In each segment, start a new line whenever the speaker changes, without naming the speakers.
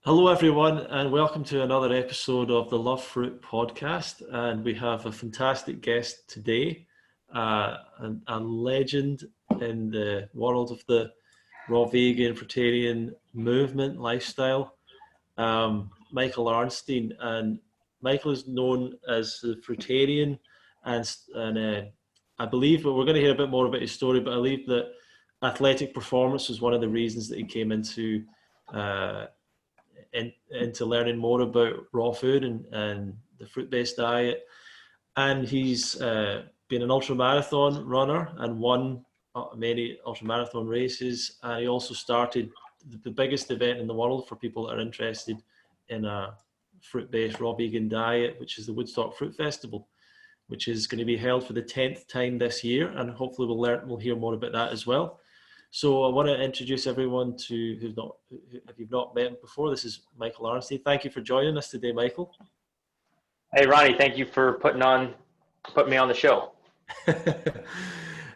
Hello, everyone, and welcome to another episode of the Love Fruit podcast. And we have a fantastic guest today, a legend in the world of the raw vegan, fruitarian movement lifestyle, Michael Arnstein. And Michael is known as the Fruitarian, and I believe, but we're going to hear a bit more about his story, but I believe that athletic performance was one of the reasons that he came uh, into learning more about raw food and the fruit-based diet. And he's been an ultramarathon runner and won many ultramarathon races. And he also started the biggest event in the world for people that are interested in a fruit-based raw vegan diet, which is the Woodstock Fruit Festival, which is going to be held for the 10th time this year. And hopefully we'll hear more about that as well. So I want to introduce everyone to if you've not met him before. This is Michael Arnstein. Thank you for joining us today, Michael.
Hey, Ronnie, thank you for putting me on the show.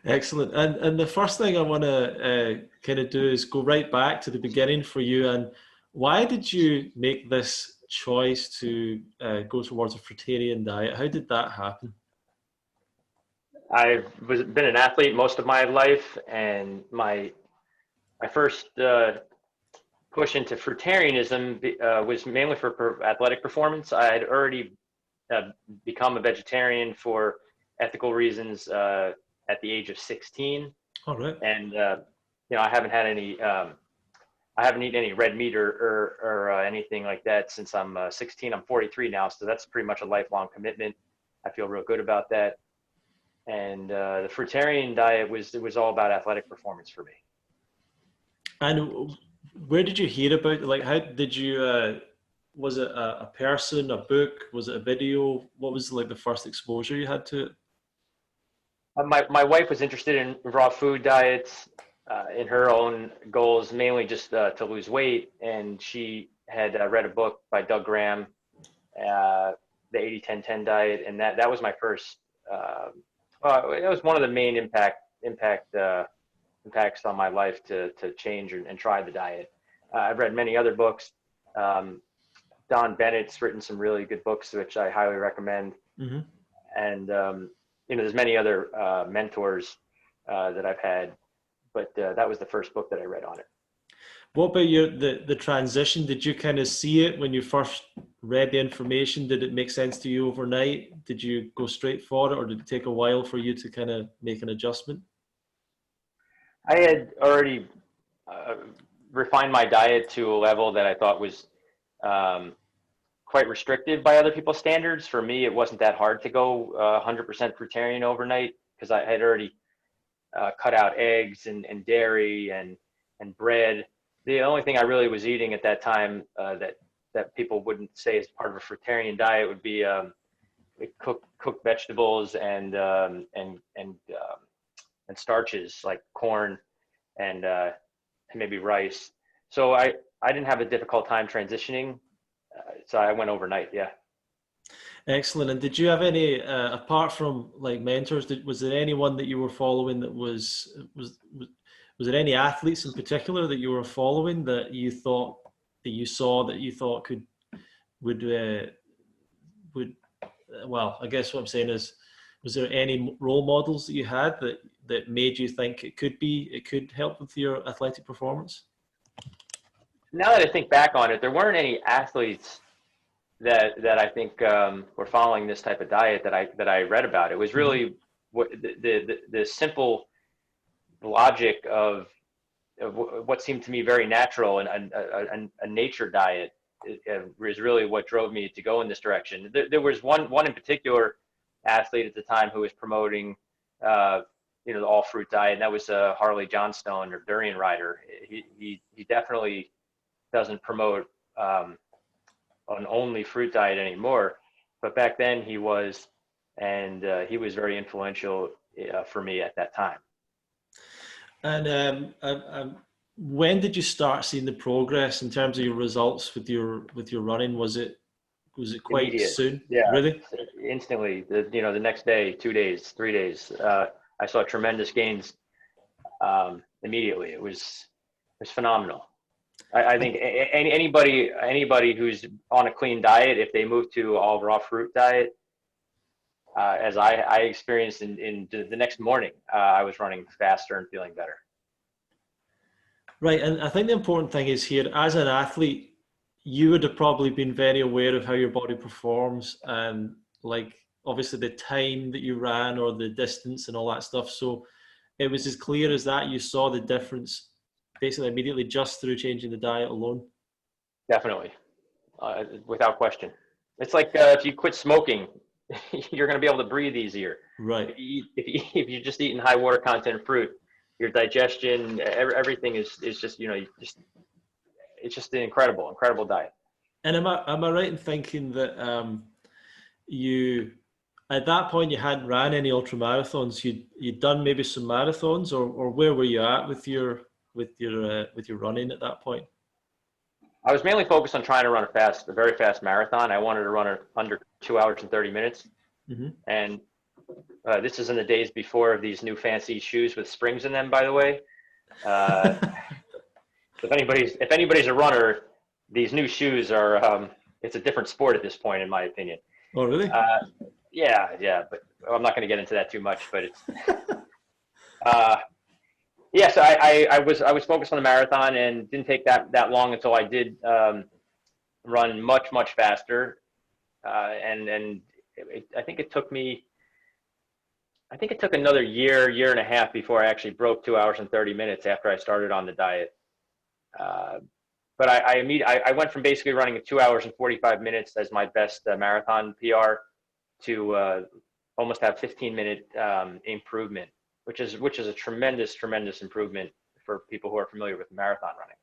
Excellent. And the first thing I want to kind of do is go right back to the beginning for you. And why did you make this choice to go towards a fruitarian diet? How did that happen?
I've been an athlete most of my life, and my first push into fruitarianism was mainly for athletic performance. I had already become a vegetarian for ethical reasons at the age of 16.
All right.
And I haven't had any. I haven't eaten any red meat or anything like that since I'm 16. I'm 43 now, so that's pretty much a lifelong commitment. I feel real good about that. And the fruitarian diet was all about athletic performance for me.
And where did you hear about it? Like, how did you, was it a person, a book, was it a video? What was like the first exposure you had to it?
My wife was interested in raw food diets in her own goals, mainly just to lose weight. And she had read a book by Doug Graham, the 80-10-10 diet. And that was my first, it was one of the main impacts on my life to change and try the diet. I've read many other books. Don Bennett's written some really good books, which I highly recommend. Mm-hmm. And, there's many other mentors that I've had, but that was the first book that I read on it.
What about the transition? Did you kind of see it when you first read the information? Did it make sense to you overnight? Did you go straight for it, or did it take a while for you to kind of make an adjustment?
I had already refined my diet to a level that I thought was quite restrictive by other people's standards. For me, it wasn't that hard to go 100% fruitarian overnight because I had already cut out eggs and dairy and bread. The only thing I really was eating at that time that people wouldn't say is part of a fruitarian diet would be cooked vegetables and starches like corn and maybe rice. So I didn't have a difficult time transitioning. So I went overnight. Yeah.
Excellent. And did you have any, apart from like mentors, was there anyone that you were following that was there any athletes in particular that you were following that you thought, that you saw that you thought would, well, I guess what I'm saying is, was there any role models that you had that made you think it could help with your athletic performance?
Now that I think back on it, there weren't any athletes that I think were following this type of diet that I read about. It was really what the simple logic of what seemed to me very natural and a nature diet is really what drove me to go in this direction. There was one in particular athlete at the time who was promoting the all fruit diet, and that was Harley Johnstone, or durian rider. He definitely doesn't promote an only fruit diet anymore, but back then he was, and he was very influential for me at that time.
And when did you start seeing the progress in terms of your results with your running? Was it quite
Immediate.
soon?
Yeah,
really?
Instantly. The next day, 2 days, 3 days, I saw tremendous gains immediately. It was phenomenal. I think anybody who's on a clean diet, if they move to all raw fruit diet, as I experienced in the next morning, I was running faster and feeling better.
Right, and I think the important thing is here, as an athlete, you would have probably been very aware of how your body performs and like obviously the time that you ran or the distance and all that stuff. So it was as clear as that. You saw the difference basically immediately just through changing the diet alone.
Definitely, without question. It's like if you quit smoking, you're going to be able to breathe easier.
Right.
If you're just eating high water content fruit, your digestion, everything is just it's just an incredible diet.
And am I right in thinking that you at that point you hadn't ran any ultra marathons? You'd done maybe some marathons, or where were you at with your running at that point?
I was mainly focused on trying to run a very fast marathon. I wanted to run it under 2 hours and 30 minutes.
Mm-hmm.
And this is in the days before of these new fancy shoes with springs in them, by the way. If anybody's a runner, these new shoes are, it's a different sport at this point, in my opinion.
Oh, really?
Yeah, but I'm not going to get into that too much, but it's, yeah, so I was focused on the marathon and didn't take that long until I did run much faster, and I think it took another year and a half before I actually broke 2 hours and 30 minutes after I started on the diet. But I went from basically running 2 hours and 45 minutes as my best marathon PR to almost have 15-minute improvement, which is a tremendous improvement for people who are familiar with marathon running.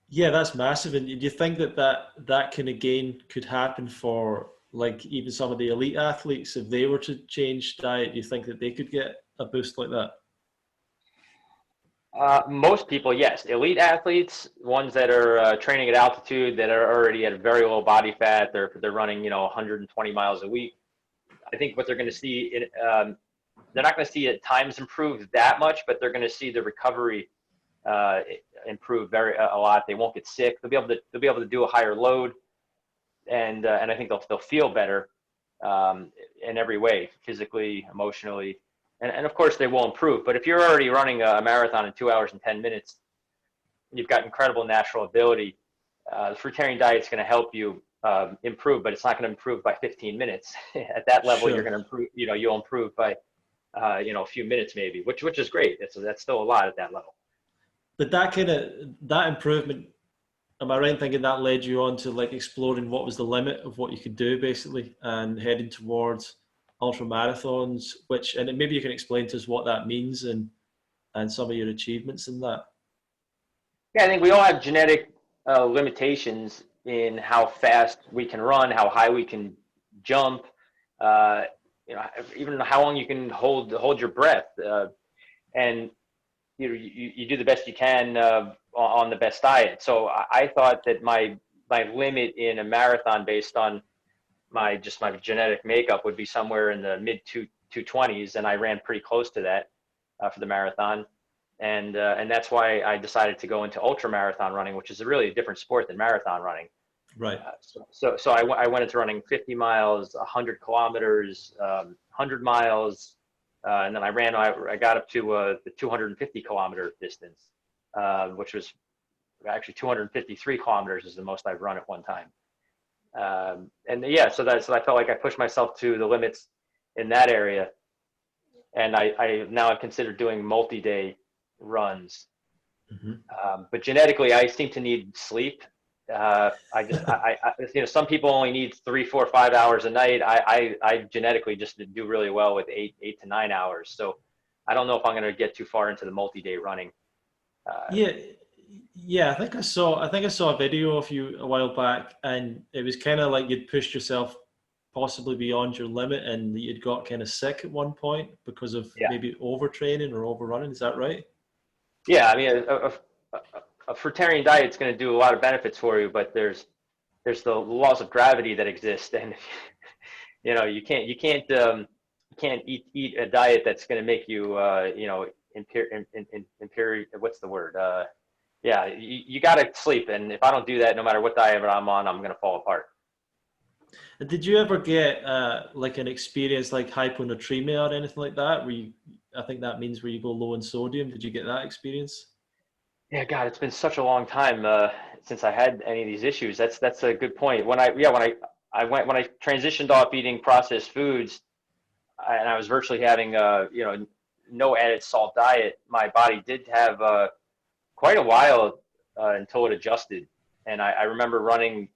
Yeah, that's massive. And do you think that kind of gain could happen for like even some of the elite athletes if they were to change diet? Do you think that they could get a boost like that?
Most people, yes. Elite athletes, ones that are training at altitude, that are already at a very low body fat, they're running 120 miles a week. I think what they're going to see, they're not going to see at times improve that much, but they're going to see the recovery improve a lot. They won't get sick. They'll be able to do a higher load, and I think they'll feel better in every way, physically, emotionally. And of course, they will improve. But if you're already running a marathon in 2 hours and 10 minutes, you've got incredible natural ability. The fruitarian diet is going to help you improve, but it's not going to improve by 15 minutes. At that level,
Sure.
You're going to improve. You'll improve by a few minutes maybe, which is great. That's still a lot at that level.
But that improvement, am I right in thinking that led you on to like exploring what was the limit of what you could do basically and heading towards ultra marathons, and maybe you can explain to us what that means and some of your achievements in that.
Yeah, I think we all have genetic limitations in how fast we can run, how high we can jump, even how long you can hold your breath, and you do the best you can on the best diet. So I thought that my limit in a marathon based on my genetic makeup would be somewhere in the mid 220s, and I ran pretty close to that for the marathon, and that's why I decided to go into ultra marathon running, which is really a different sport than marathon running.
Right.
So I went into running 50 miles, 100 kilometers, 100 miles, and then I got up to the 250 kilometer distance, which was actually 253 kilometers is the most I've run at one time. And yeah, so I felt like I pushed myself to the limits in that area, and I now consider doing multi-day runs.
Mm-hmm.
But genetically, I seem to need sleep. Some people only need 3, 4, 5 hours a night. I genetically just do really well with 8 to 9 hours. So I don't know if I'm going to get too far into the multi-day running.
Yeah. I think I saw a video of you a while back, and it was kind of like you'd pushed yourself possibly beyond your limit, and you'd got kind of sick at one point because of maybe overtraining or overrunning. Is that right?
Yeah, I mean, a fruitarian diet is going to do a lot of benefits for you, but there's the laws of gravity that exist, and you can't eat a diet that's going to make you what's the word, yeah, you got to sleep. And if I don't do that, no matter what diet I'm on, I'm going to fall apart.
And did you ever get like an experience like hyponatremia or anything like that? Where you, I think that means where you go low in sodium. Did you get that experience?
Yeah, God, it's been such a long time since I had any of these issues. That's a good point. When I transitioned off eating processed foods, and I was virtually having no added salt diet, my body did have quite a while until it adjusted. And I remember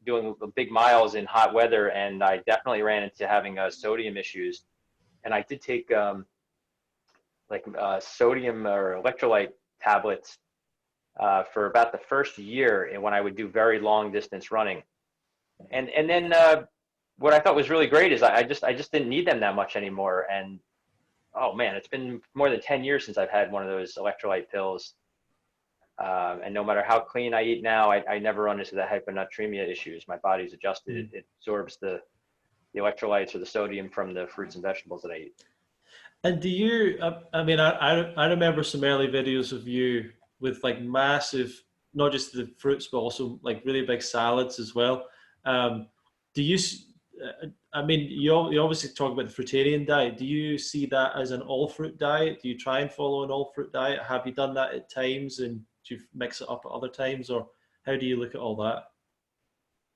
doing big miles in hot weather, and I definitely ran into having sodium issues. And I did take sodium or electrolyte tablets for about the first year, and when I would do very long distance running. And then what I thought was really great is I just didn't need them that much anymore. And oh man, it's been more than 10 years since I've had one of those electrolyte pills. And no matter how clean I eat now, I never run into the hyponatremia issues. My body's adjusted. It absorbs the electrolytes or the sodium from the fruits and vegetables that I eat.
And do you, I mean, I remember some early videos of you with like massive, not just the fruits, but also like really big salads as well. Do you, I mean, you obviously talk about the fruitarian diet. Do you see that as an all fruit diet? Do you try and follow an all fruit diet? Have you done that at times, and do you mix it up at other times, or how do you look at all that?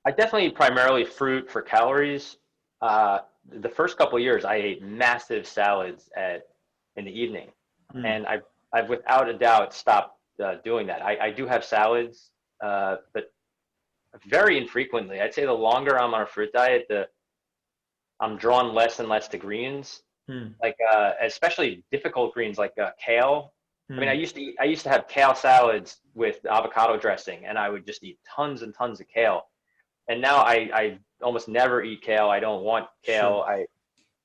I definitely primarily fruit for calories. The first couple of years, I ate massive salads in the evening,
Mm,
and I've without a doubt stopped doing that. I do have salads, but very infrequently. I'd say the longer I'm on a fruit diet, I'm drawn less and less to greens,
mm,
like especially difficult greens like kale. I mean,
mm.
I used to have kale salads with avocado dressing, and I would just eat tons and tons of kale. And now I almost never eat kale. I don't want
Sure.
kale.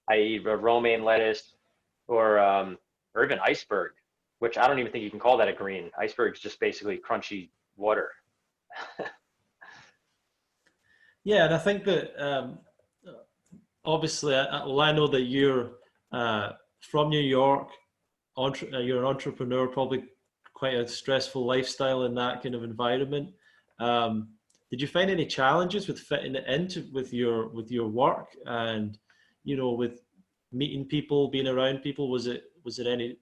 I eat romaine lettuce or even iceberg, which I don't even think you can call that a green. Iceberg is just basically crunchy water.
Yeah, and I think that obviously, well, I know that you're from New York. You're an entrepreneur, probably quite a stressful lifestyle in that kind of environment. Um, did you find any challenges with fitting it into with your work and with meeting people, being around people? Was it any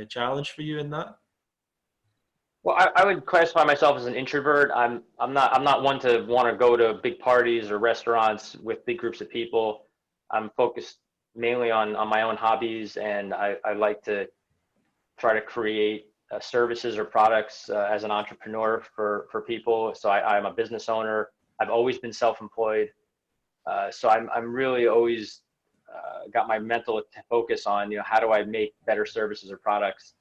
challenge for you in that?
Well, I would classify myself as an introvert. I'm not one to want to go to big parties or restaurants with big groups of people. I'm focused mainly on my own hobbies, and I like to try to create services or products as an entrepreneur for people. So I'm a business owner. I've always been self-employed. So I'm really always got my mental focus on, how do I make better services or products.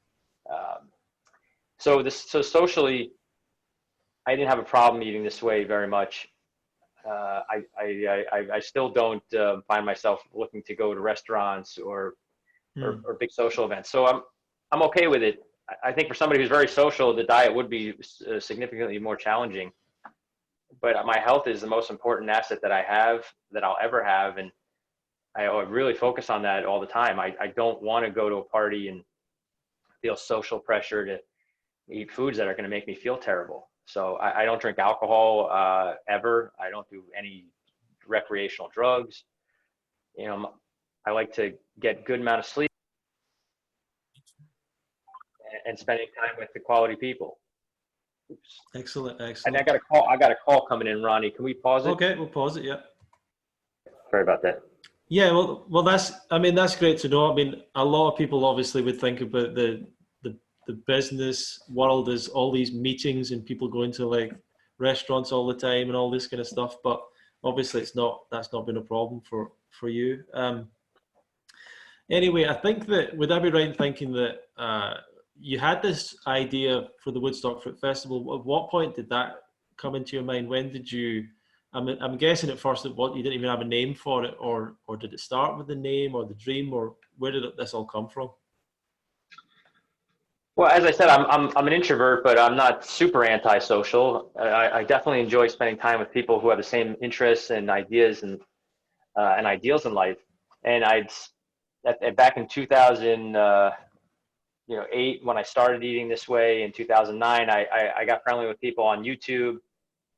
Um, so socially, I didn't have a problem eating this way very much. I still don't find myself looking to go to restaurants
Hmm.
or big social events. So I'm okay with it. I think for somebody who's very social, the diet would be significantly more challenging. But my health is the most important asset that I have, that I'll ever have, and I really focus on that all the time. I don't want to go to a party and feel social pressure to eat foods that are going to make me feel terrible. So I don't drink alcohol ever. I don't do any recreational drugs. I like to get good amount of sleep and spending time with the quality people. Oops.
Excellent,
And
excellent.
I got a call coming in, Ronnie. Can we pause it?
Okay, we'll pause it. Yeah.
Sorry about that.
Yeah, well, I mean, that's great to know. I mean, a lot of people obviously would think about the business world as all these meetings and people going to like restaurants all the time and all this kind of stuff. But obviously, that's not been a problem for you. Anyway, I think that would I be right in thinking that you had this idea for the Woodstock Fruit Festival? At what point did that come into your mind? When did you? I'm guessing at first that what you didn't even have a name for it, or did it start with the name or the dream, or where did this all come from?
Well, as I said, I'm an introvert, but I'm not super antisocial. I definitely enjoy spending time with people who have the same interests and ideas and ideals in life. And back in 2000, 2008, when I started eating this way in 2009, I got friendly with people on YouTube.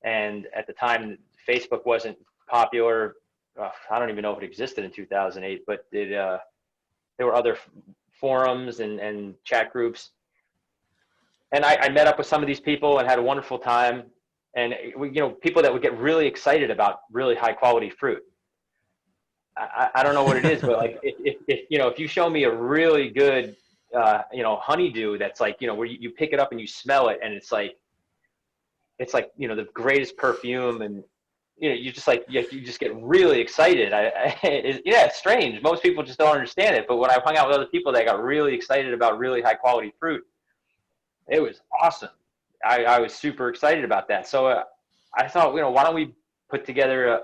And at the time, Facebook wasn't popular. I don't even know if it existed in 2008, but there were other forums and chat groups. And I met up with some of these people and had a wonderful time. And people that would get really excited about really high quality fruit. I don't know what it is, but like if you show me a really good honeydew that's like where you pick it up and you smell it and it's like the greatest perfume, and you just like you just get really excited. It's strange. Most people just don't understand it. But when I hung out with other people that got really excited about really high quality fruit, it was awesome. I was super excited about that. So I thought, why don't we put together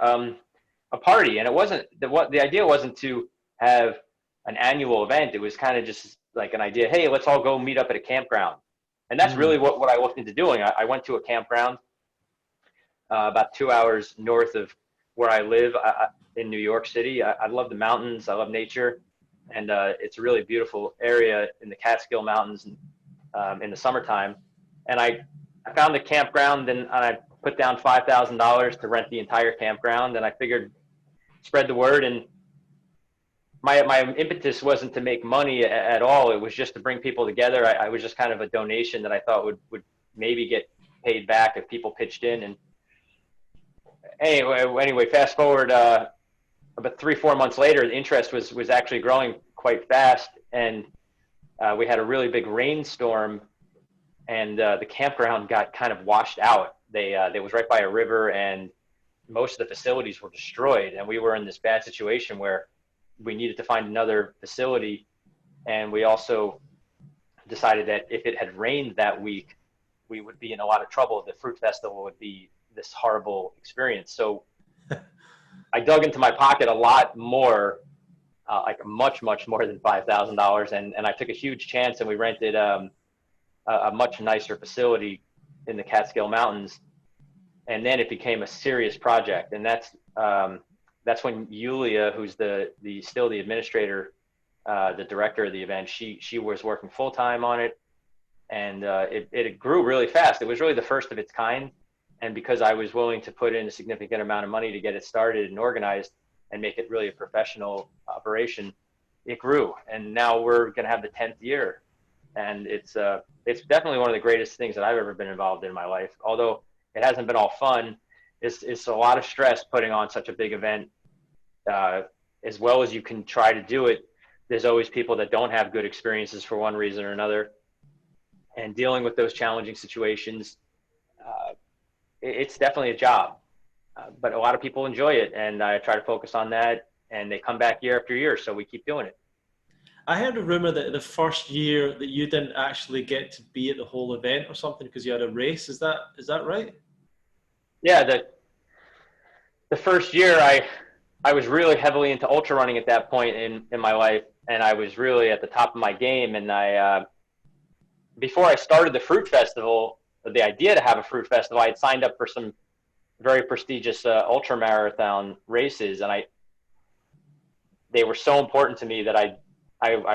a party? And it wasn't the idea wasn't to have an annual event. It was kind of just like an idea. Hey, let's all go meet up at a campground. And that's really what I looked into doing. I went to a campground about 2 hours north of where I live in New York City. I love the mountains. I love nature. And it's a really beautiful area in the Catskill Mountains in the summertime. And I found a campground, and I put down $5,000 to rent the entire campground. And I figured spread the word. And my impetus wasn't to make money at all. It was just to bring people together. I was just kind of a donation that I thought would maybe get paid back if people pitched in. And anyway, fast forward about 3-4 months later, the interest was actually growing quite fast. And we had a really big rainstorm, and the campground got kind of washed out. It was right by a river, and most of the facilities were destroyed. And we were in this bad situation where we needed to find another facility. And we also decided that if it had rained that week, we would be in a lot of trouble. The fruit festival would be this horrible experience. So I dug into my pocket a lot more, like much more than $5,000. And I took a huge chance, and we rented a much nicer facility in the Catskill Mountains. And then it became a serious project. And that's when Yulia, who's still the administrator, the director of the event, she was working full time on it. And it grew really fast. It was really the first of its kind. And because I was willing to put in a significant amount of money to get it started and organized and make it really a professional operation, it grew. And now we're going to have the 10th year. And it's definitely one of the greatest things that I've ever been involved in my life. Although it hasn't been all fun, it's a lot of stress putting on such a big event. As well as you can try to do it, there's always people that don't have good experiences for one reason or another. And dealing with those challenging situations, it's definitely a job. But a lot of people enjoy it, and I try to focus on that, and they come back year after year, so we keep doing it.
I heard a rumor that the first year that you didn't actually get to be at the whole event or something because you had a race. Is that right? Yeah,
the first year I was really heavily into ultra running at that point in my life, and I was really at the top of my game. And before I started the fruit festival, the idea to have a fruit festival, I had signed up for some very prestigious ultramarathon races, and they were so important to me that I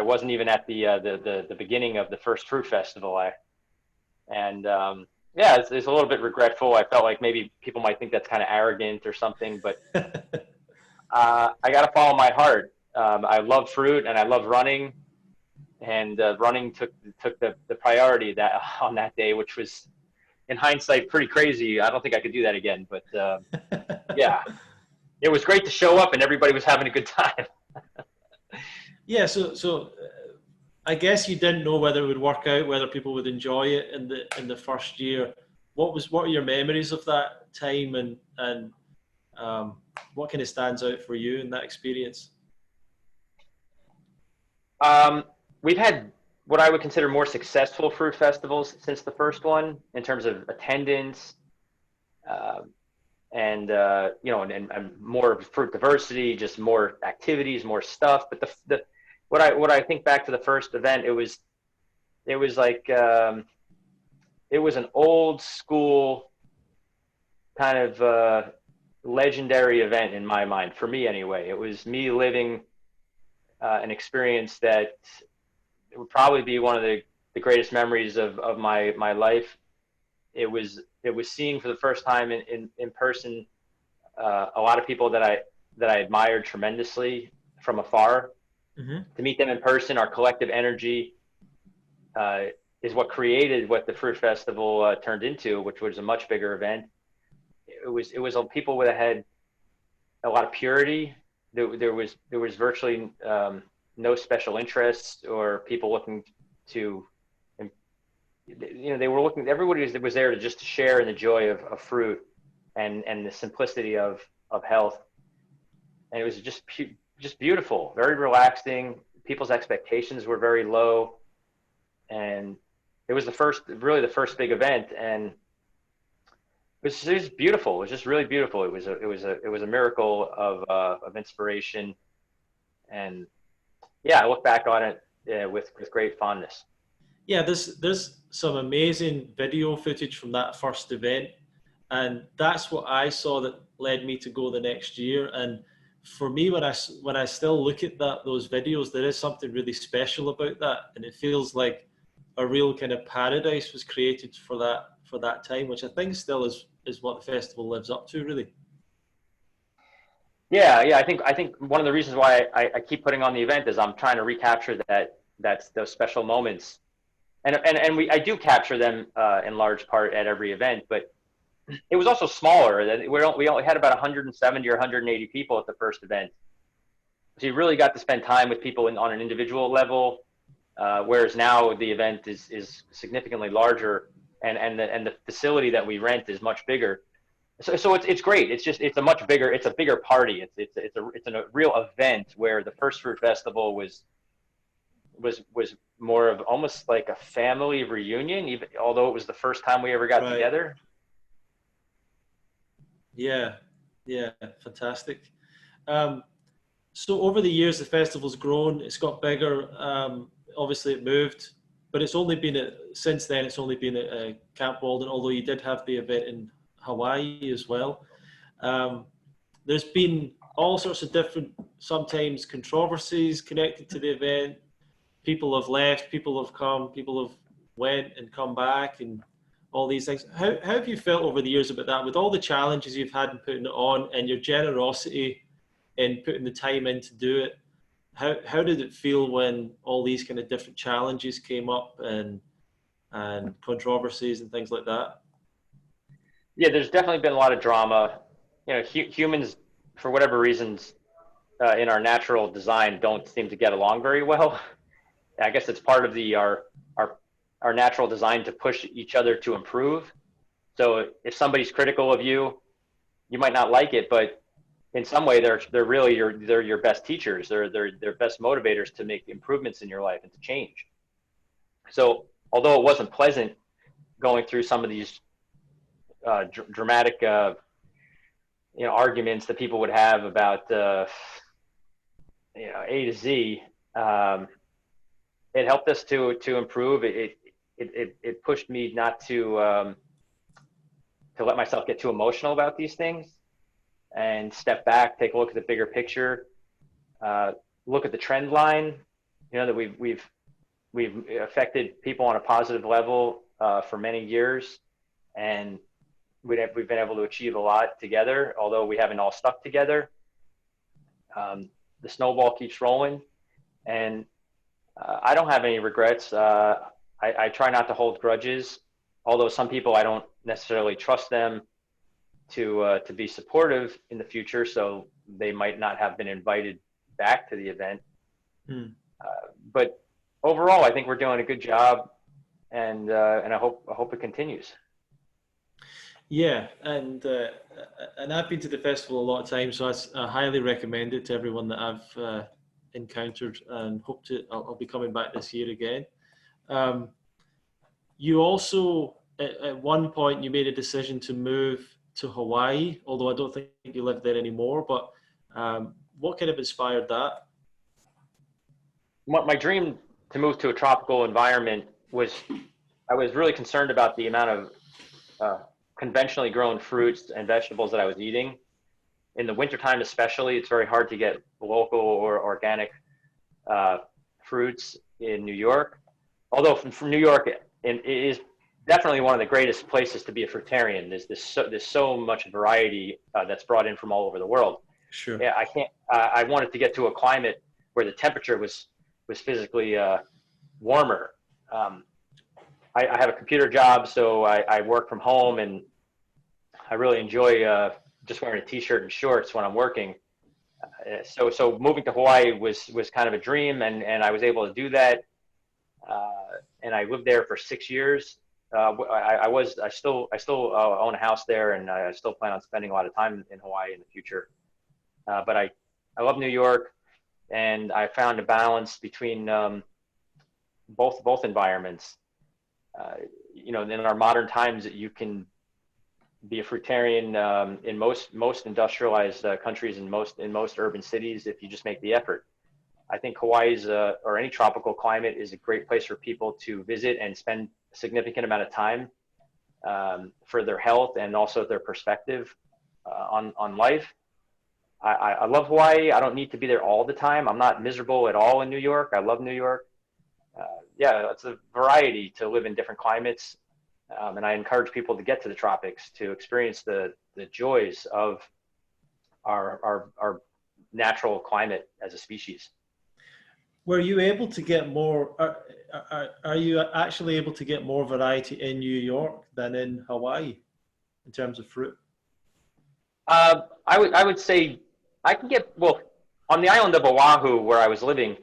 wasn't even at the beginning of the first fruit festival. It's a little bit regretful. I felt like maybe people might think that's kind of arrogant or something, but I got to follow my heart. I love fruit and I love running, and running took the priority on that day, which was, in hindsight, pretty crazy. I don't think I could do that again, but yeah, it was great to show up and everybody was having a good time.
Yeah, so I guess you didn't know whether it would work out, whether people would enjoy it in the first year. What are your memories of that time, and what kind of stands out for you in that experience?
We've had what I would consider more successful fruit festivals since the first one in terms of attendance, and more fruit diversity, just more activities, more stuff. But what I think back to the first event, it was like it was an old school kind of legendary event in my mind, for me anyway. It was me living an experience that it would probably be one of the greatest memories of my life. It was seeing for the first time in person a lot of people that I admired tremendously from afar.
Mm-hmm.
To meet them in person, our collective energy is what created what the Fruit Festival turned into, which was a much bigger event. It was people that had a lot of purity. There was virtually no special interests or people looking to, they were looking. Everybody was there to just share in the joy of fruit and the simplicity of health. And it was just beautiful, very relaxing. People's expectations were very low, and it was really the first big event, and it was beautiful. It was just really beautiful. It was a miracle of inspiration, and yeah, I look back on it with great fondness.
Yeah, there's some amazing video footage from that first event, and that's what I saw that led me to go the next year. And for me, when I still look at those videos, there is something really special about that, and it feels like a real kind of paradise was created for that time, which I think still is what the festival lives up to, really.
Yeah, I think one of the reasons why I keep putting on the event is I'm trying to recapture that's those special moments, and I do capture them in large part at every event, but it was also smaller. We only had about 170 or 180 people at the first event, so you really got to spend time with people on an individual level. Whereas now the event is significantly larger, and the facility that we rent is much bigger. So it's great. It's a bigger party. It's a real event, where the first Fruit Festival was more of almost like a family reunion, even although it was the first time we ever got together.
Yeah, fantastic. So over the years, the festival's grown. It's got bigger. Obviously, it moved, but it's only been since then. It's only been at Camp Walden, although you did have the event in Hawaii as well. There's been all sorts of different, sometimes controversies connected to the event. People have left, people have come, people have went and come back, and all these things. How have you felt over the years about that, with all the challenges you've had in putting it on and your generosity in putting the time in to do it? How did it feel when all these kind of different challenges came up and controversies and things like that?
Yeah, there's definitely been a lot of drama. Humans, for whatever reasons, in our natural design, don't seem to get along very well. I guess it's part of our natural design to push each other to improve. So if somebody's critical of you, you might not like it, but in some way they're really your best teachers. They're best motivators to make improvements in your life and to change. So although it wasn't pleasant going through some of these dramatic arguments that people would have about A to Z, it helped us to improve. It pushed me not to let myself get too emotional about these things, and step back, take a look at the bigger picture, look at the trend line. That we've affected people on a positive level for many years, and we've been able to achieve a lot together, although we haven't all stuck together. The snowball keeps rolling, and I don't have any regrets. I try not to hold grudges, although some people, I don't necessarily trust them to be supportive in the future, so they might not have been invited back to the event. But overall, I think we're doing a good job, and I hope it continues.
Yeah, and I've been to the festival a lot of times, so I highly recommend it to everyone that I've encountered, and I'll be coming back this year again. You also, at one point, you made a decision to move to Hawaii, although I don't think you live there anymore, but what kind of inspired that?
My dream to move to a tropical environment was, I was really concerned about the amount of conventionally grown fruits and vegetables that I was eating. In the wintertime especially, it's very hard to get local or organic fruits in New York. Although from New York, it is definitely one of the greatest places to be a fruitarian. There's so much variety that's brought in from all over the world.
Sure.
Yeah, I wanted to get to a climate where the temperature was physically warmer. I have a computer job, so I work from home, and I really enjoy just wearing a t-shirt and shorts when I'm working. So moving to Hawaii was kind of a dream, and I was able to do that. And I lived there for 6 years. I still own a house there, and I still plan on spending a lot of time in Hawaii in the future. But I love New York, and I found a balance between both environments. In our modern times, you can be a fruitarian in most industrialized countries and most urban cities if you just make the effort. I think Hawaii's or any tropical climate is a great place for people to visit and spend a significant amount of time for their health and also their perspective on life. I love Hawaii. I don't need to be there all the time. I'm not miserable at all in New York. I love New York. It's a variety to live in different climates. And I encourage people to get to the tropics to experience the joys of our natural climate as a species.
Were you able to get more? Are you actually able to get more variety in New York than in Hawaii in terms of fruit?
I would say I can get, well, on the island of Oahu where I was living,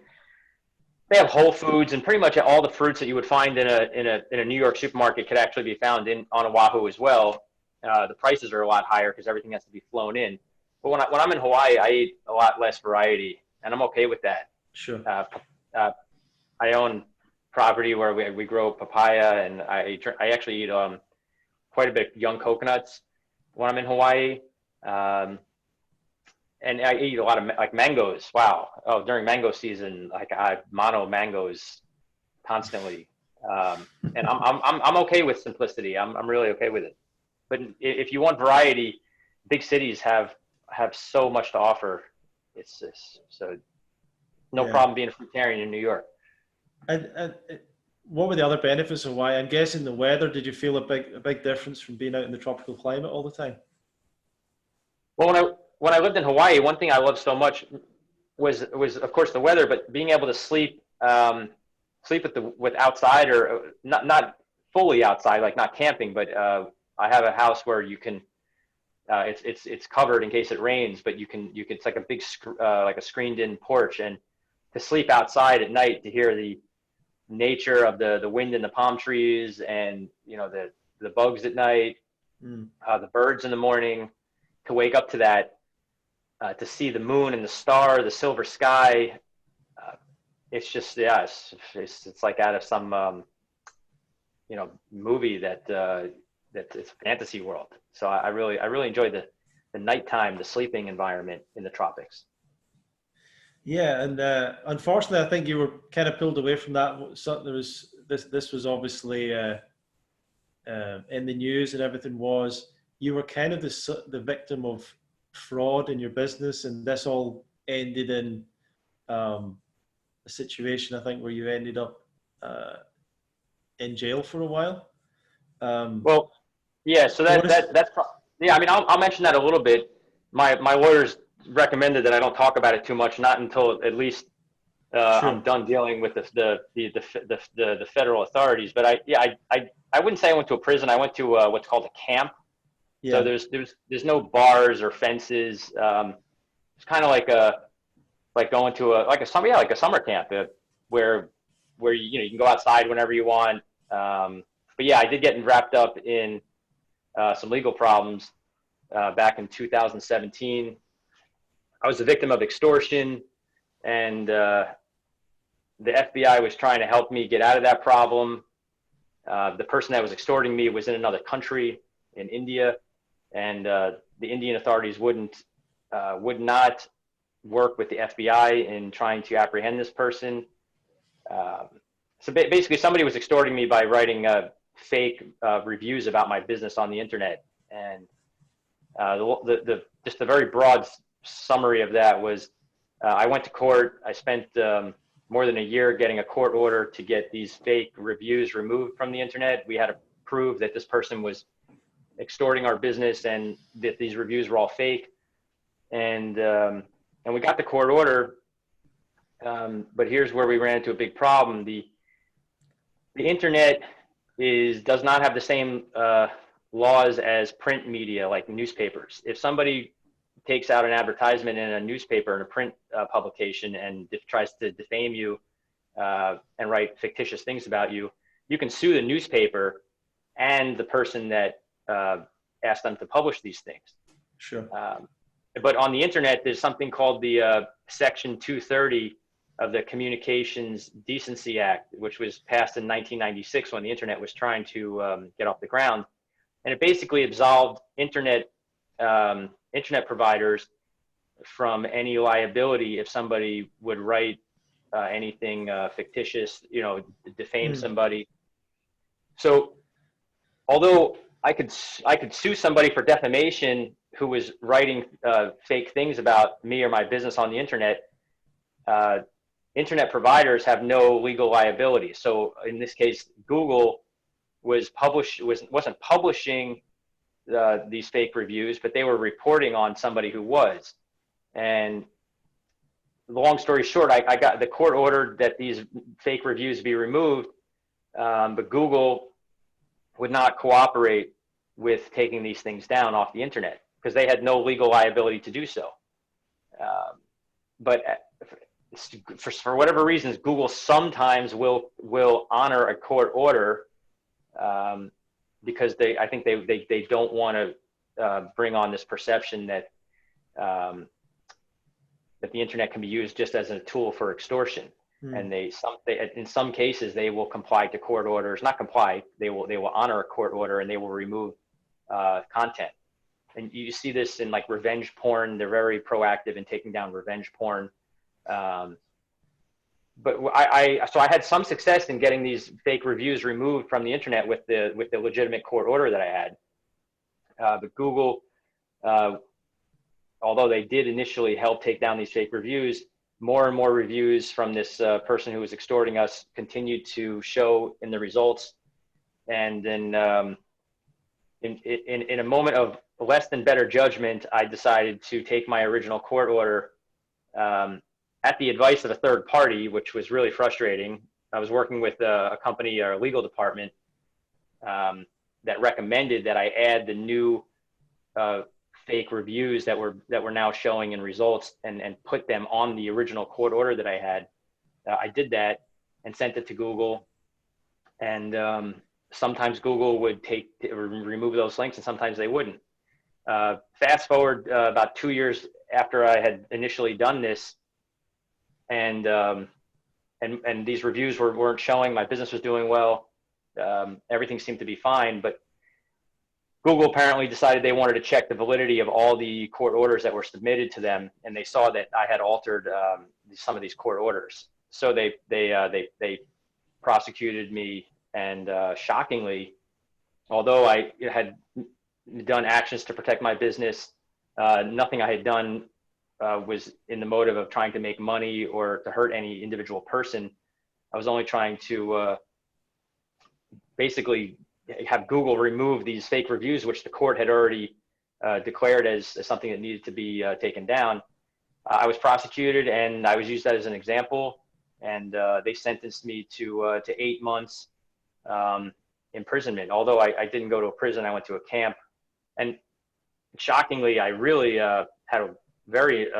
they have Whole Foods, and pretty much all the fruits that you would find in a New York supermarket could actually be found on Oahu as well. The prices are a lot higher because everything has to be flown in. But when I'm in Hawaii, I eat a lot less variety, and I'm okay with that.
Sure.
I own property where we grow papaya, and I actually eat quite a bit of young coconuts when I'm in Hawaii. And I eat a lot of like mangoes. Wow. Oh, during mango season, like I have mono mangoes constantly. And I'm okay with simplicity. I'm really okay with it. But if you want variety, big cities have so much to offer. It's so no problem being a fruitarian in New York.
And what were the other benefits of Hawaii? I'm guessing the weather. Did you feel a big difference from being out in the tropical climate all the time?
Well, when I lived in Hawaii, one thing I loved so much was of course the weather, but being able to sleep with outside, or not fully outside, like not camping, but I have a house where you can it's covered in case it rains, but you can it's like a big like a screened in porch, and to sleep outside at night, to hear the nature of the wind in the palm trees, and the bugs at night, the birds in the morning, to wake up to that, to see the moon and the star, the silver sky. It's just, it's like out of some, movie that it's a fantasy world. So I really enjoy the nighttime, the sleeping environment in the tropics.
Yeah, and unfortunately, I think you were kind of pulled away from that. So this was obviously in the news, and everything was. You were kind of the victim of fraud in your business, and this all ended in a situation, I think, where you ended up in jail for a while.
Well, yeah. So that's yeah. I mean, I'll mention that a little bit. My lawyers recommended that I don't talk about it too much, not until at least
Sure.
I'm done dealing with the federal authorities. But I wouldn't say I went to a prison. I went to what's called a camp.
Yeah.
So there's no bars or fences. It's kind of like going to a summer camp where you can go outside whenever you want. But yeah, I did get wrapped up in some legal problems back in 2017. I was a victim of extortion, and the FBI was trying to help me get out of that problem. The person that was extorting me was in another country, in India, and the Indian authorities would not work with the FBI in trying to apprehend this person. So basically, somebody was extorting me by writing fake reviews about my business on the internet, and just the very broad summary of that was I went to court. I spent more than a year getting a court order to get these fake reviews removed from the internet. We had to prove that this person was extorting our business and that these reviews were all fake. And we got the court order, but here's where we ran into a big problem. The internet does not have the same laws as print media, like newspapers. If somebody takes out an advertisement in a newspaper, in a print publication, and tries to defame you and write fictitious things about you, you can sue the newspaper and the person that asked them to publish these things.
Sure.
But on the internet, there's something called the Section 230 of the Communications Decency Act, which was passed in 1996 when the internet was trying to get off the ground. And it basically absolved internet providers from any liability if somebody would write anything fictitious, defame somebody. So although I could sue somebody for defamation who was writing fake things about me or my business on the internet, internet providers have no legal liability. So in this case, Google wasn't publishing these fake reviews, but they were reporting on somebody who was. And long story short, I got the court ordered that these fake reviews be removed, but Google would not cooperate with taking these things down off the internet because they had no legal liability to do so. But for whatever reasons, Google sometimes will honor a court order because I think they don't want to bring on this perception that that the internet can be used just as a tool for extortion. And in some cases they will comply to court orders, not comply. They will honor a court order and they will remove content. And you see this in like revenge porn. They're very proactive in taking down revenge porn. But so I had some success in getting these fake reviews removed from the internet with the legitimate court order that I had. But Google, although they did initially help take down these fake reviews, more and more reviews from this person who was extorting us continued to show in the results. And then in a moment of less than better judgment, I decided to take my original court order at the advice of a third party, which was really frustrating. I was working with a company, or a legal department, that recommended that I add the new fake reviews that were now showing in results and put them on the original court order that I had. I did that and sent it to Google, and sometimes Google would remove those links and sometimes they wouldn't. Fast forward about 2 years after I had initially done this, and these reviews weren't showing. My business was doing well. Everything seemed to be fine, but Google apparently decided they wanted to check the validity of all the court orders that were submitted to them, and they saw that I had altered some of these court orders. So they prosecuted me, and shockingly, although I had done actions to protect my business, nothing I had done was in the motive of trying to make money or to hurt any individual person. I was only trying to basically have Google remove these fake reviews, which the court had already declared as something that needed to be taken down. I was prosecuted and I was used as an example, and they sentenced me to 8 months imprisonment. Although I didn't go to a prison, I went to a camp. And shockingly, I really had a very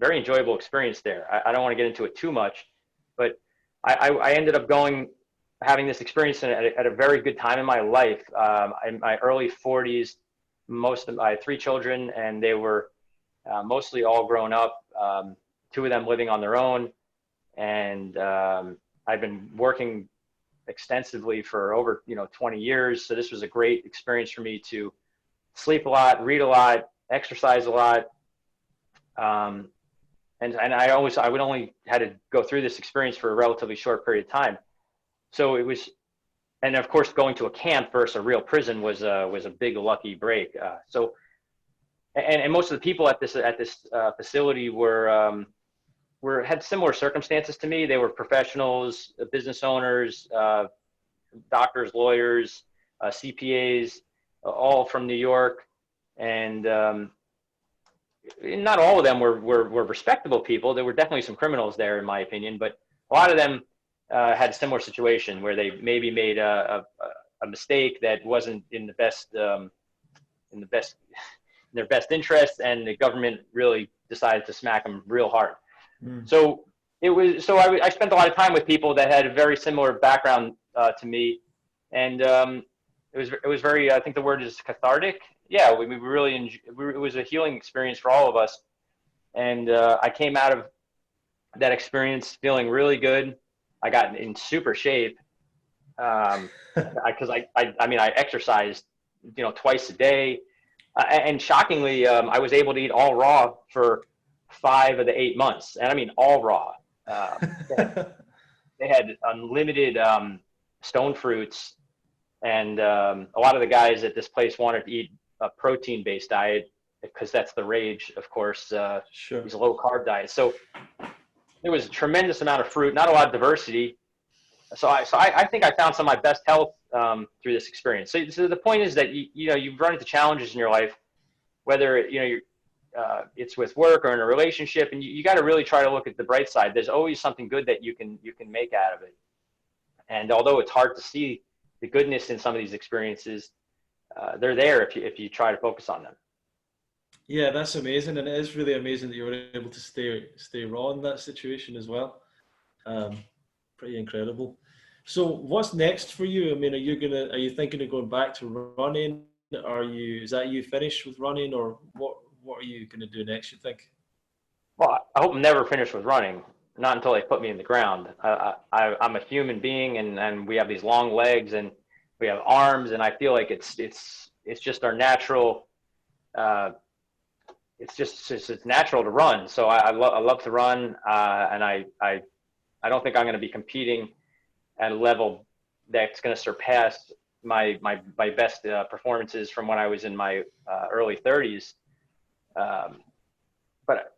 enjoyable experience there. I don't want to get into it too much, but I ended up having this experience at a very good time in my life. In my early 40s, I had 3 children, and they were mostly all grown up, 2 of them living on their own. And I've been working extensively for over 20 years. So this was a great experience for me to sleep a lot, read a lot, exercise a lot. And I would only had to go through this experience for a relatively short period of time. So it was, and of course, going to a camp versus a real prison was a big lucky break. And most of the people at this facility were had similar circumstances to me. They were professionals, business owners, doctors, lawyers, CPAs, all from New York, and not all of them were respectable people. There were definitely some criminals there, in my opinion, but a lot of them had a similar situation where they maybe made a mistake that wasn't in their best interest, and the government really decided to smack them real hard. So I spent a lot of time with people that had a very similar background to me, and it was very, I think the word is cathartic. Yeah, we really it was a healing experience for all of us, and I came out of that experience feeling really good. I got in super shape because I exercised, twice a day, and shockingly, I was able to eat all raw for 5 of the 8 months, and I mean all raw. They had unlimited stone fruits, and a lot of the guys at this place wanted to eat a protein-based diet because that's the rage, of course.
Sure.
These low-carb diets. So there was a tremendous amount of fruit, not a lot of diversity. So I think I found some of my best health through this experience. So the point is that you've run into challenges in your life, whether it's with work or in a relationship, and you got to really try to look at the bright side. There's always something good that you can make out of it. And although it's hard to see the goodness in some of these experiences, they're there if you try to focus on them.
Yeah, that's amazing, and it is really amazing that you were able to stay raw in that situation as well. Pretty incredible. So, what's next for you? I mean, are you thinking of going back to running? Is that you finished with running, or what are you going to do next, you think?
Well, I hope I'm never finished with running. Not until they put me in the ground. I'm a human being, and we have these long legs, and we have arms, and I feel like it's just our natural. It's natural to run. So I love to run, and I don't think I'm going to be competing at a level that's going to surpass my best performances from when I was in my early 30s. But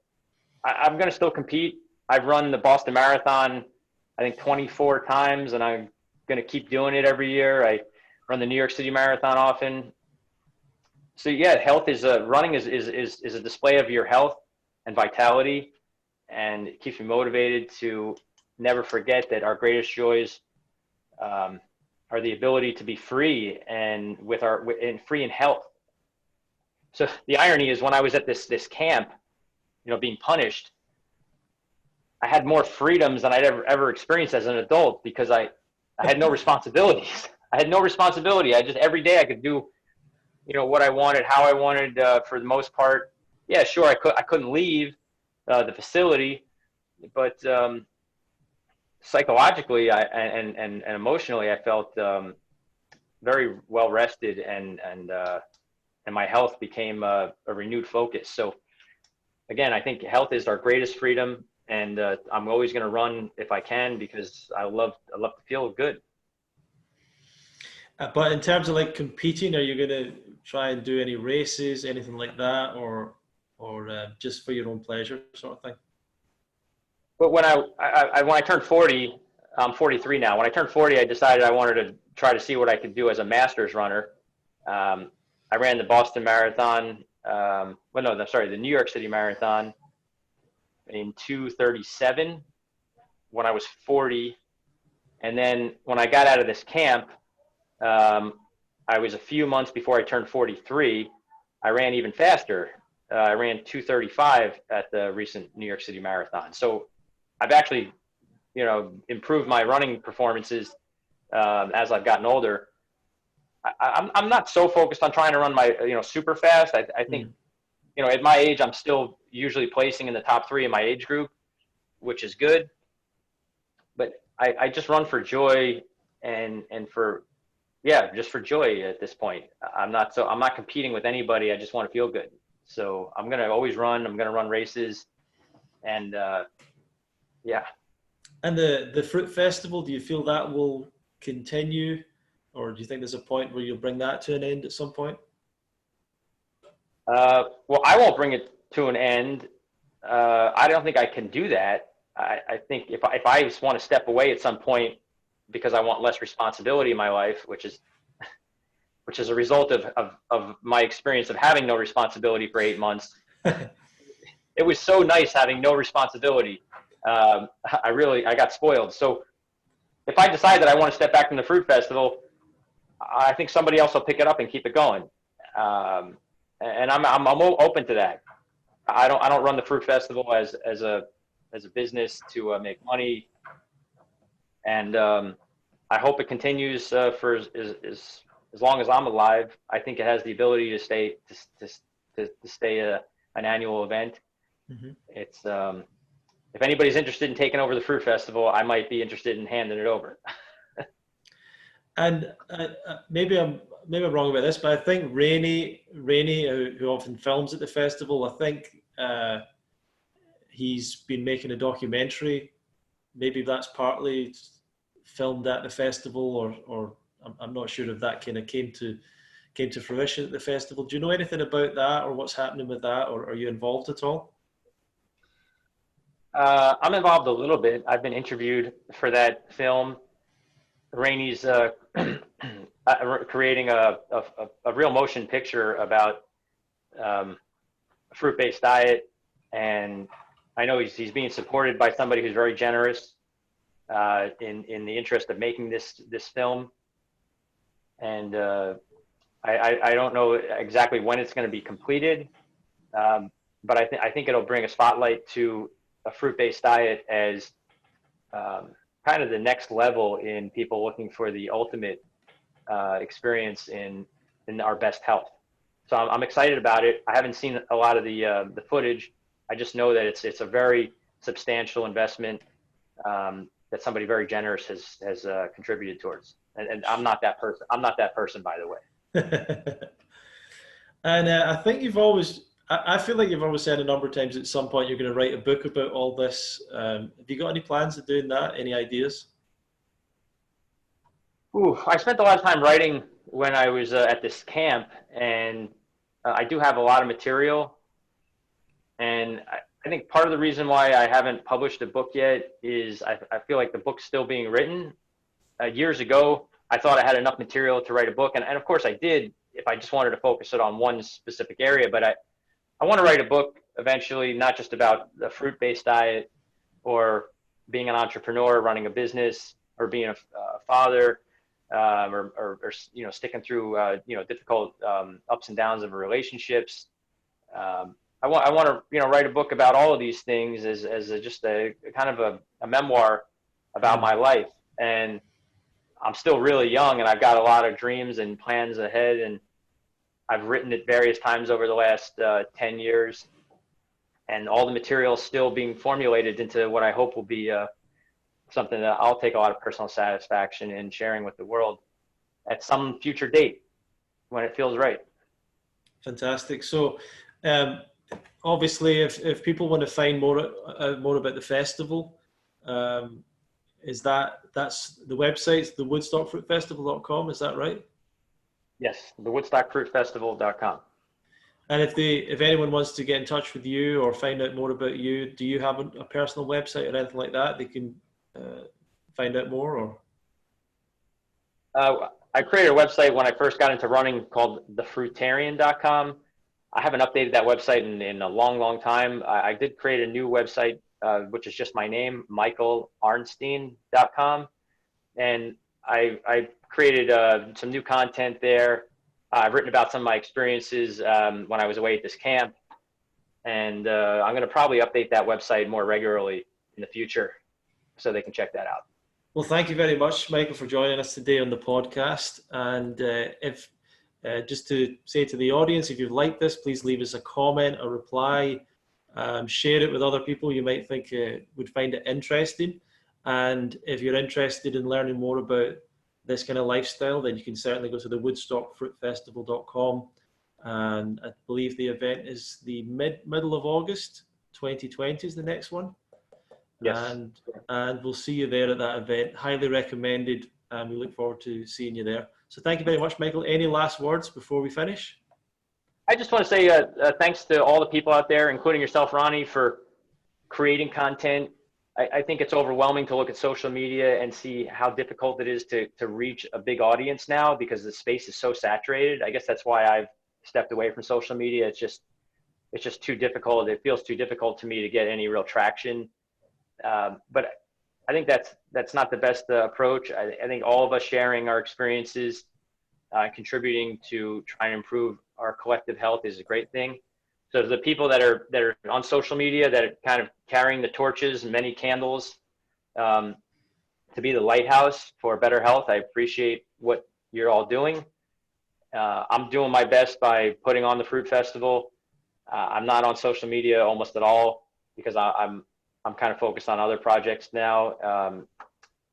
I'm going to still compete. I've run the Boston Marathon, I think 24 times, and I'm going to keep doing it every year. I run the New York City Marathon often. So yeah, running is a display of your health and vitality, and it keeps me motivated to never forget that our greatest joys are the ability to be free and free in health. So the irony is, when I was at this camp, being punished, I had more freedoms than I'd ever experienced as an adult, because I had no responsibilities. I had no responsibility. Every day I could do, what I wanted, how I wanted, for the most part. Yeah, sure, I couldn't leave the facility, but psychologically and emotionally, I felt very well rested, and my health became a renewed focus. So again, I think health is our greatest freedom, and I'm always going to run if I can, because I love to feel good.
But in terms of like competing, are you going to try and do any races, anything like that, or just for your own pleasure sort of thing?
But when I turned 40, I'm 43 now. When I turned 40, I decided I wanted to try to see what I could do as a masters runner. I ran the Boston Marathon. The New York City Marathon in 2:37 when I was 40. And then when I got out of this camp, I was a few months before I turned 43. I ran even faster. I ran 2:35 at the recent New York City Marathon. So I've actually, improved my running performances as I've gotten older. I'm not so focused on trying to run my, super fast. I think, at my age, I'm still usually placing in the top 3 in my age group, which is good. But I just run for joy and just for joy at this point. I'm not competing with anybody. I just want to feel good. So I'm going to always run. I'm going to run races, and yeah.
And the Fruit Festival, do you feel that will continue, or do you think there's a point where you'll bring that to an end at some point?
Well, I won't bring it to an end. I don't think I can do that. I think if I just want to step away at some point because I want less responsibility in my life, which is a result of my experience of having no responsibility for 8 months. It was so nice having no responsibility. I got spoiled. So if I decide that I want to step back from the fruit festival, I think somebody else will pick it up and keep it going. And I'm open to that. I don't run the fruit festival as a business to make money. And I hope it continues for as long as I'm alive. I think it has the ability to stay an annual event. Mm-hmm. It's if anybody's interested in taking over the fruit festival, I might be interested in handing it over.
And maybe I'm wrong about this, but I think Rainey, who often films at the festival, I think he's been making a documentary. Maybe that's partly filmed at the festival, or I'm not sure if that kind of came to fruition at the festival. Do you know anything about that, or what's happening with that, or are you involved at all?
I'm involved a little bit. I've been interviewed for that film. Rainey's creating a real motion picture about a fruit-based diet, and I know he's being supported by somebody who's very generous in the interest of making this film. And I don't know exactly when it's going to be completed, but I think it'll bring a spotlight to a fruit-based diet as kind of the next level in people looking for the ultimate experience in our best health. So I'm excited about it. I haven't seen a lot of the footage. I just know that it's a very substantial investment that somebody very generous has contributed towards. And I'm not that person. I'm not that person, by the way.
And I think I feel like you've always said a number of times at some point you're going to write a book about all this. Have you got any plans of doing that? Any ideas?
I spent a lot of time writing when I was at this camp, and I do have a lot of material. And I think part of the reason why I haven't published a book yet is I feel like the book's still being written. Years ago, I thought I had enough material to write a book, and of course I did if I just wanted to focus it on one specific area. But I want to write a book eventually, not just about the fruit-based diet or being an entrepreneur, running a business, or being a father, or sticking through difficult ups and downs of relationships. I want to write a book about all of these things as just a kind of a memoir about my life. And I'm still really young, and I've got a lot of dreams and plans ahead, and I've written it various times over the last 10 years, and all the material is still being formulated into what I hope will be something that I'll take a lot of personal satisfaction in sharing with the world at some future date when it feels right. Fantastic.
So obviously, if people want to find more about the festival, that's the website's the woodstockfruitfestival.com, is that right?
Yes, the woodstockfruitfestival.com.
And if anyone wants to get in touch with you or find out more about you, do you have a personal website or anything like that they can find out more? Or
I created a website when I first got into running called fruitarian.com. I haven't updated that website in a long time. I did create a new website, which is just my name, michaelarnstein.com. And I created some new content there. I've written about some of my experiences when I was away at this camp. And I'm going to probably update that website more regularly in the future so they can check that out.
Well, thank you very much, Michael, for joining us today on the podcast. And just to say to the audience, if you've liked this, please leave us a comment, a reply, share it with other people you might think would find it interesting. And if you're interested in learning more about this kind of lifestyle, then you can certainly go to the woodstockfruitfestival.com. And I believe the event is the middle of August, 2020 is the next one.
Yes.
And we'll see you there at that event. Highly recommended. And we look forward to seeing you there. So thank you very much, Michael. Any last words before we finish?
I just want to say thanks to all the people out there, including yourself, Ronnie, for creating content I think it's overwhelming to look at social media and see how difficult it is to reach a big audience now, because the space is so saturated. I guess that's why I've stepped away from social media. It's just too difficult. It feels too difficult to me to get any real traction. But I think that's not the best approach. I think all of us sharing our experiences, contributing to try and improve our collective health is a great thing. So the people that are on social media, that are kind of carrying the torches and many candles, to be the lighthouse for better health, I appreciate what you're all doing. I'm doing my best by putting on the Fruit Festival. I'm not on social media almost at all, because I'm kind of focused on other projects now.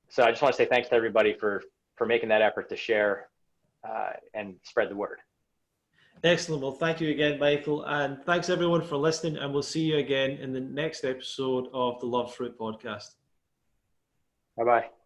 So I just want to say thanks to everybody for making that effort to share and spread the word.
Excellent. Well, thank you again, Michael. And thanks everyone for listening. And we'll see you again in the next episode of the Love Fruit podcast.
Bye-bye.